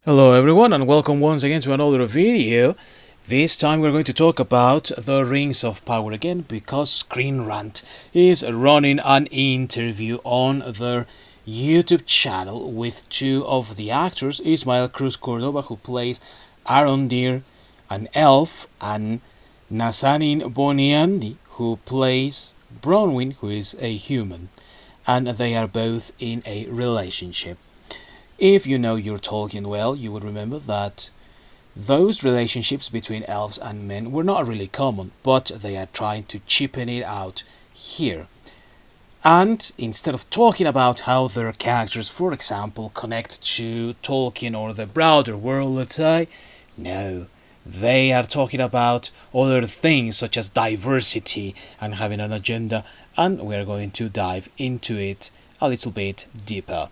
Hello everyone and welcome once again to another video. This time we're going to talk about the Rings of Power again because Screen Rant is running an interview on their YouTube channel with two of the actors, Ismael Cruz Córdova, who plays Arondir, an elf, and Nazanin Boniadi, who plays Bronwyn, who is a human, and they are both in a relationship. If you know your Tolkien well, you would remember that those relationships between elves and men were not really common, but they are trying to cheapen it out here. And instead of talking about how their characters, for example, connect to Tolkien or the broader world, let's say, no, they are talking about other things such as diversity and having an agenda, and we're going to dive into it a little bit deeper.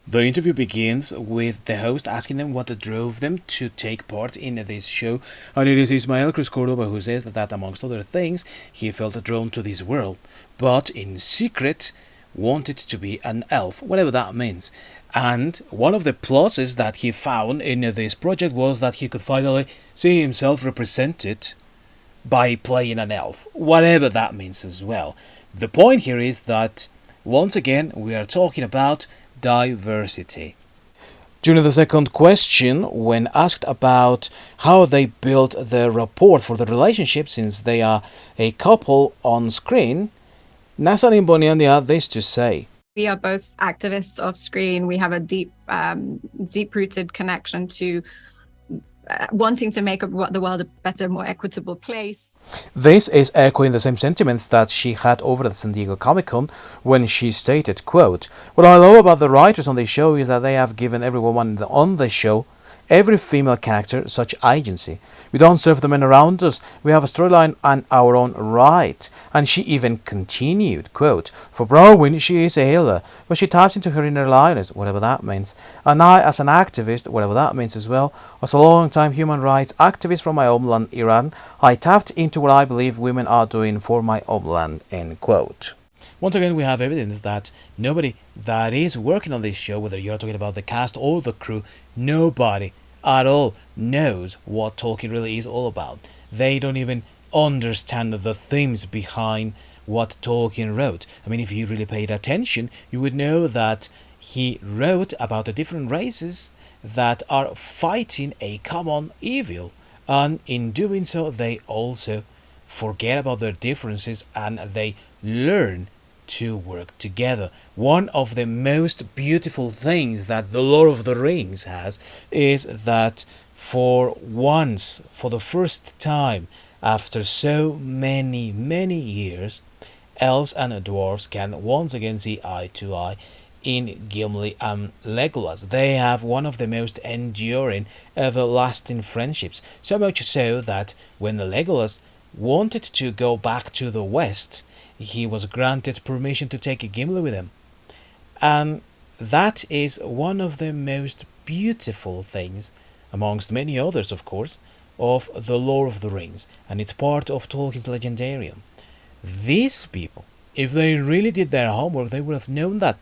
The interview begins with the host asking them what drove them to take part in this show, and it is Ismael Cruz Córdova who says that amongst other things, he felt drawn to this world, but in secret wanted to be an elf, whatever that means. And one of the pluses that he found in this project was that he could finally see himself represented by playing an elf, whatever that means as well. The point here is that, once again, we are talking about diversity. During the second question, when asked about how they built the rapport for the relationship since they are a couple on screen, Nazanin and Boniadi had this to say. We are both activists off screen. We have a deep-rooted connection to wanting to make the world a better, more equitable place. This is echoing the same sentiments that she had over at San Diego Comic-Con when she stated, quote, "What I love about the writers on this show is that they have given every woman on the show, every female character, such agency. We don't serve the men around us. We have a storyline and our own right." And she even continued, quote, "For Bronwyn, she is a healer, but she taps into her inner lioness, whatever that means. And I, as an activist, whatever that means as well, as a long-time human rights activist from my homeland, Iran, I tapped into what I believe women are doing for my homeland," end quote. Once again, we have evidence that nobody that is working on this show, whether you're talking about the cast or the crew, nobody at all knows what Tolkien really is all about. They don't even understand the themes behind what Tolkien wrote. I mean, if you really paid attention, you would know that he wrote about the different races that are fighting a common evil, and in doing so, they also forget about their differences and they learn to work together. One of the most beautiful things that the Lord of the Rings has is that for once, for the first time, after so many years, elves and dwarves can once again see eye to eye in Gimli and Legolas. They have one of the most enduring, everlasting friendships, so much so that when Legolas wanted to go back to the west, he was granted permission to take Gimli with him. And that is one of the most beautiful things, amongst many others of course, of the Lord of the Rings, and it's part of Tolkien's Legendarium. These people, if they really did their homework, they would have known that.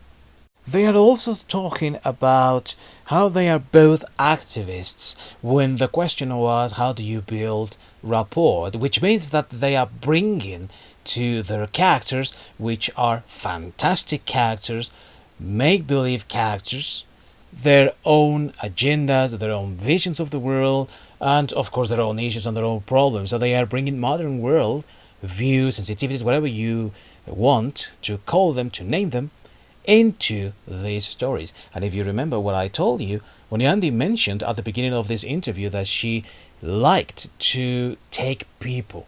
They are also talking about how they are both activists when the question was how do you build rapport, which means that they are bringing to their characters, which are fantastic characters, make-believe characters, their own agendas, their own visions of the world, and of course their own issues and their own problems. So they are bringing modern world views, sensitivities, whatever you want to call them, to name them, into these stories. And if you remember what I told you, when Boniadi mentioned at the beginning of this interview that she liked to take people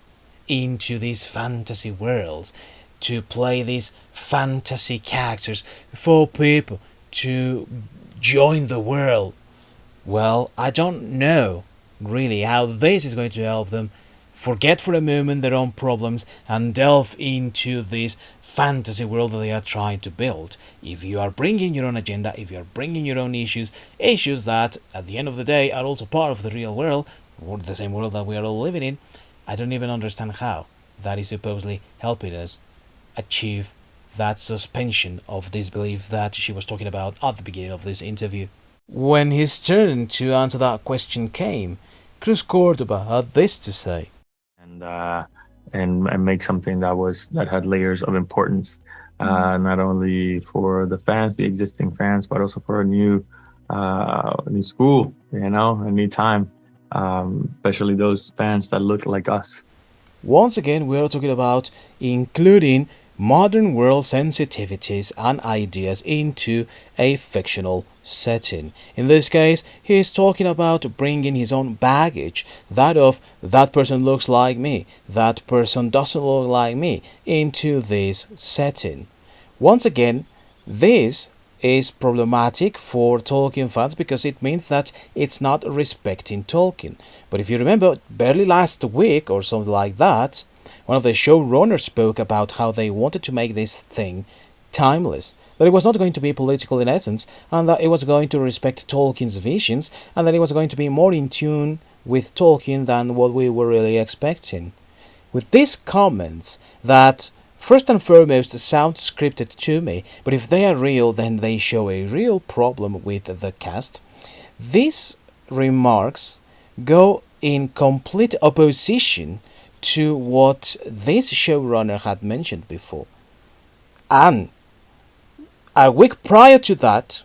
into these fantasy worlds, to play these fantasy characters for people to join the world. Well, I don't know really how this is going to help them forget for a moment their own problems and delve into this fantasy world that they are trying to build. If you are bringing your own agenda, if you are bringing your own issues that at the end of the day are also part of the real world, or the same world that we are all living in, I don't even understand how that is supposedly helping us achieve that suspension of disbelief that she was talking about at the beginning of this interview. When his turn to answer that question came, Cruz Córdova had this to say. And make something that had layers of importance, not only for the fans, the existing fans, but also for a new school, a new time, especially those fans that look like us. Once again, we are talking about including modern world sensitivities and ideas into a fictional setting. In this case, he is talking about bringing his own baggage, that person looks like me, that person doesn't look like me, into this setting. Once again, this is problematic for Tolkien fans because it means that it's not respecting Tolkien. But if you remember, barely last week or something like that, one of the showrunners spoke about how they wanted to make this thing timeless, that it was not going to be political in essence, and that it was going to respect Tolkien's visions, and that it was going to be more in tune with Tolkien than what we were really expecting. With these comments that first and foremost sound scripted to me, but if they are real, then they show a real problem with the cast, these remarks go in complete opposition to what this showrunner had mentioned before. And a week prior to that,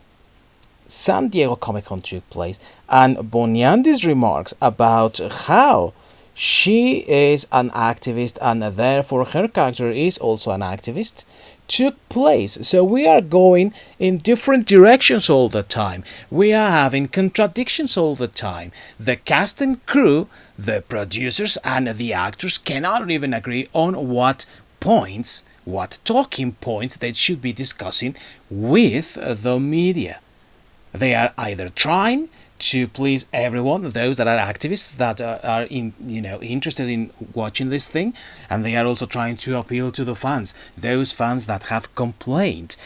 San Diego Comic-Con took place, and Boniadi's remarks about how she is an activist and therefore her character is also an activist took place. So we are going in different directions all the time. We are having contradictions all the time. The cast and crew, the producers and the actors cannot even agree on what talking points they should be discussing with the media. They are either trying to please everyone, those that are activists that are interested in watching this thing, and they are also trying to appeal to the fans, those fans that have complained.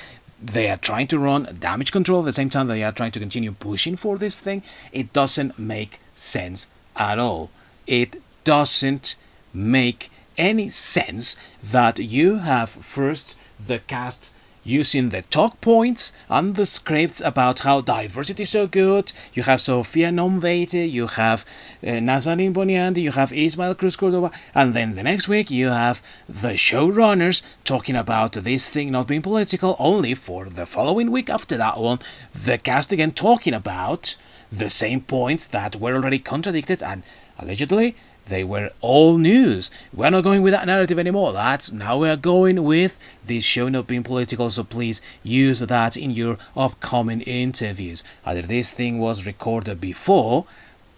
They are trying to run damage control at the same time they are trying to continue pushing for this thing. It doesn't make sense at all. It doesn't make any sense that you have first the cast using the talk points and the scripts about how diversity is so good. You have Sofia Nomvete, you have Nazanin Boniadi, you have Ismael Cruz Córdova, and then the next week you have the showrunners talking about this thing not being political, only for the following week after that one, the cast again talking about the same points that were already contradicted and allegedly they were all news. We're not going with that narrative anymore, lads. Now we're going with this show not being political, so please use that in your upcoming interviews. Either this thing was recorded before,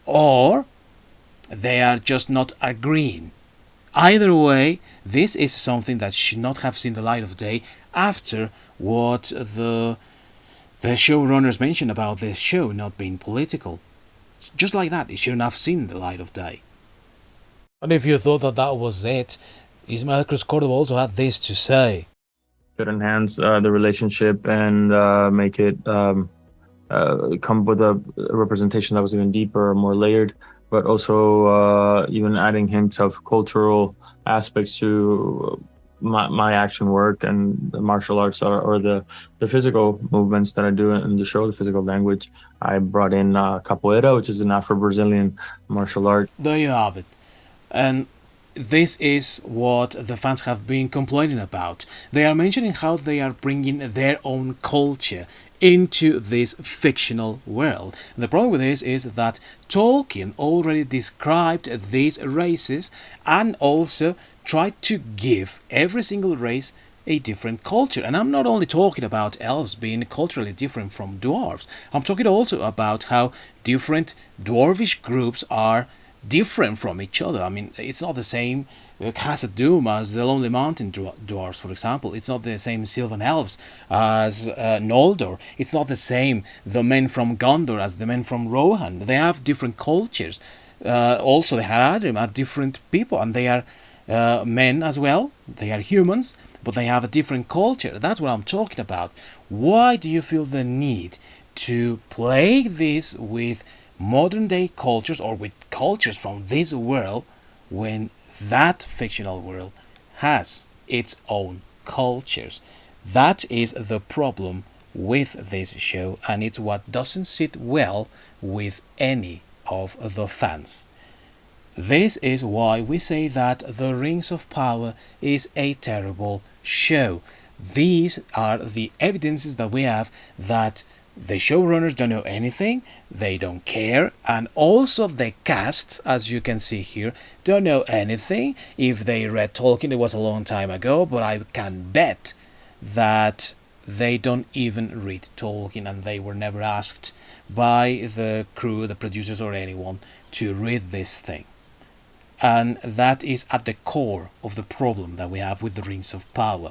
or they are just not agreeing. Either way, this is something that should not have seen the light of day after what the showrunners mentioned about this show not being political. Just like that, it shouldn't have seen the light of day. And if you thought that was it, Ismael Cruz Córdova also had this to say. Could enhance the relationship and make it come with a representation that was even deeper, more layered, but also even adding hints of cultural aspects to my action work and the martial arts or the physical movements that I do in the show, the physical language. I brought in capoeira, which is an Afro-Brazilian martial art. There you have it. And this is what the fans have been complaining about. They are mentioning how they are bringing their own culture into this fictional world. And the problem with this is that Tolkien already described these races and also tried to give every single race a different culture. And I'm not only talking about elves being culturally different from dwarves. I'm talking also about how different dwarvish groups are different from each other. I mean, it's not the same Khazad Dûm as the Lonely Mountain dwarves, for example. It's not the same Sylvan elves as Noldor. It's not the same the men from Gondor as the men from Rohan. They have different cultures. Also, the Haradrim are different people, and they are men as well. They are humans, but they have a different culture. That's what I'm talking about. Why do you feel the need to play this with modern day cultures or with cultures from this world when that fictional world has its own cultures? That is the problem with this show, and it's what doesn't sit well with any of the fans. This is why we say that The Rings of Power is a terrible show. These are the evidences that we have that the showrunners don't know anything, they don't care, and also the cast, as you can see here, don't know anything. If they read Tolkien, it was a long time ago, but I can bet that they don't even read Tolkien, and they were never asked by the crew, the producers, or anyone to read this thing. And that is at the core of the problem that we have with The Rings of Power.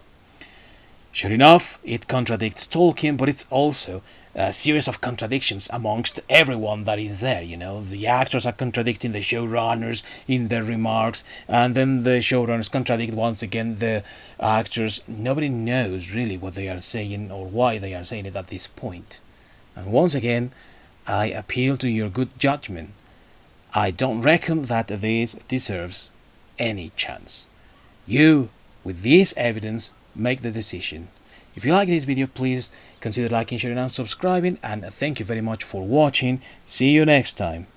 Sure enough, it contradicts Tolkien, but it's also a series of contradictions amongst everyone that is there. You know, the actors are contradicting the showrunners in their remarks, and then the showrunners contradict once again the actors. Nobody knows really what they are saying or why they are saying it at this point. And once again, I appeal to your good judgment. I don't reckon that this deserves any chance. You, with this evidence, make the decision. If you like this video, please consider liking, sharing and subscribing, and thank you very much for watching. See you next time.